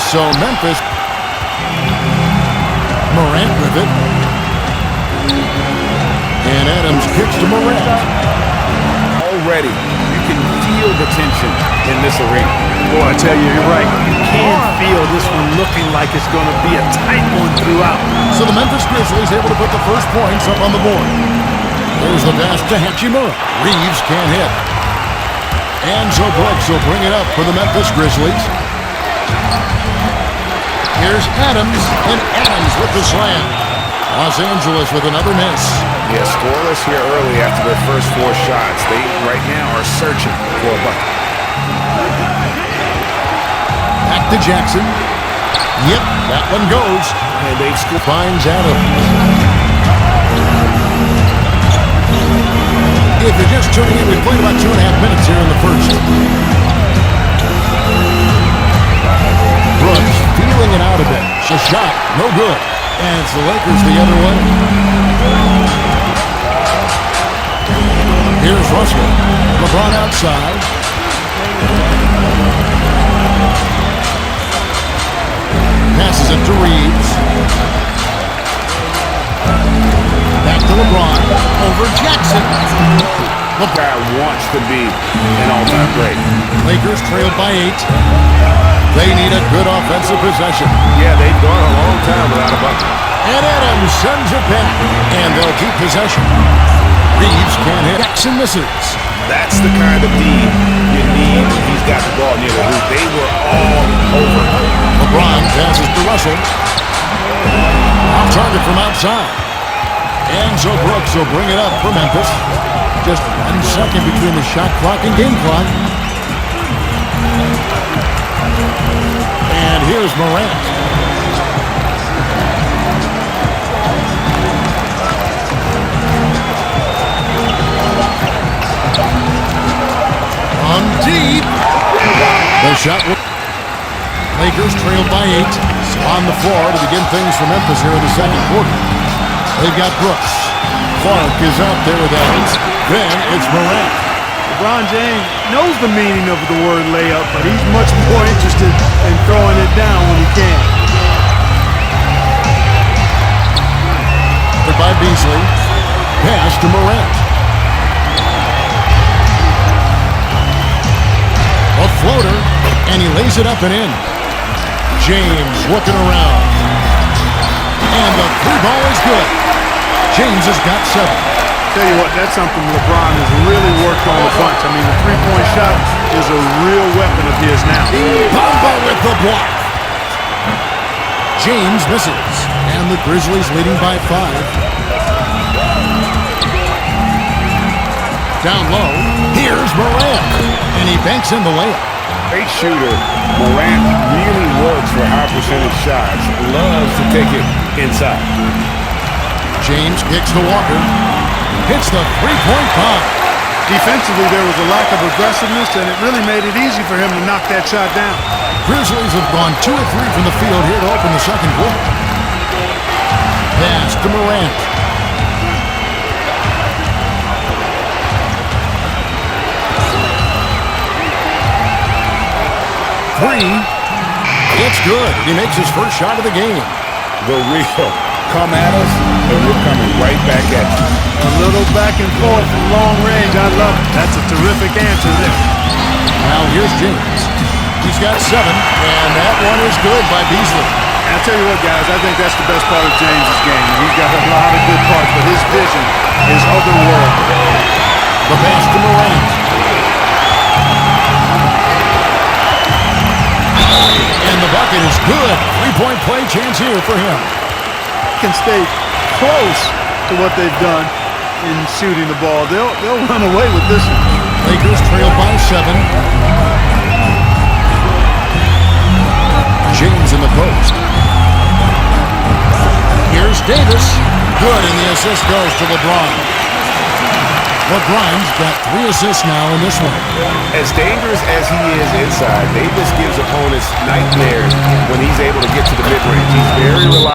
So Memphis. Morant with it. And Adams kicks to Morant. Already, you can feel the tension in this arena. Boy, I tell you, you're right. You can feel this one looking like it's going to be a tight one throughout. So the Memphis Grizzlies able to put the first points up on the board. There's the pass to Hachimura. Reeves can't hit. Enzo Brooks will bring it up for the Memphis Grizzlies. Here's Adams, and Adams with the slam. Los Angeles with another miss. Yeah, scoreless here early after their first 4 shots. They right now are searching for a bucket. Back to Jackson. Yep, that one goes. And they've scored. Finds Adams. If you're just tuning in, we've played about 2.5 minutes here in the first. Brooks feeling it out a bit. It's a shot, no good. And it's the Lakers the other way. Here's Russell. LeBron outside. Passes it to Reeves. Back to LeBron. Over Jackson. LeBron wants to be an all-time great. Lakers trailed by 8. They need a good offensive possession. Yeah, they've gone a long time without a bucket. And Adams sends it back. And they'll keep possession. Reeves can't hit. Jackson misses. That's the kind of D you need when he's got the ball near the hoop. They were all over. LeBron passes to Russell. Off target from outside. Enzo Brooks will bring it up for Memphis. Just 1 second between the shot clock and game clock. And here's Morant. On deep. The shot. Lakers trailed by 8. On the floor to begin things for Memphis here in the second quarter. They've got Brooks. Clark is out there with Adams. Then it's Morant. LeBron James knows the meaning of the word layup, but he's much more interested in throwing it down when he can. By Beasley. Pass to Morant. A floater, and he lays it up and in. James looking around. And the 3-ball is good. James has got 7. Tell you what, that's something LeBron has really worked on a bunch. I mean, the 3-point shot is a real weapon of his now. Bamba with the block. James misses. And the Grizzlies leading by 5. Down low. Here's Morant. And he banks in the layup. Great shooter. Morant really works for high percentage shots. Loves to take it inside. James kicks to Walker. Hits the 3-point bomb. Defensively, there was a lack of aggressiveness, and it really made it easy for him to knock that shot down. Grizzlies have gone 2 of 3 from the field here to open the second quarter. Pass to Morant. Three. It's good. He makes his first shot of the game. The real come at us, and we're coming right back at you. A little back and forth from long range. I love it. That's a terrific answer there. Now here's James. He's got 7, and that one is good by Beasley. I'll tell you what, guys, I think that's the best part of James's game. He's got a lot of good parts, but his vision is otherworldly. The pass to Morant. And the bucket is good. 3-point play chance here for him. Can stay close to what they've done in shooting the ball. They'll run away with this one. Lakers trail by 7. James in the post. Here's Davis. Good, and the assist goes to LeBron. LeBron's got 3 assists now in this one. As dangerous as he is inside, Davis gives opponents nightmares when he's able to get to the mid-range. He's very reliable.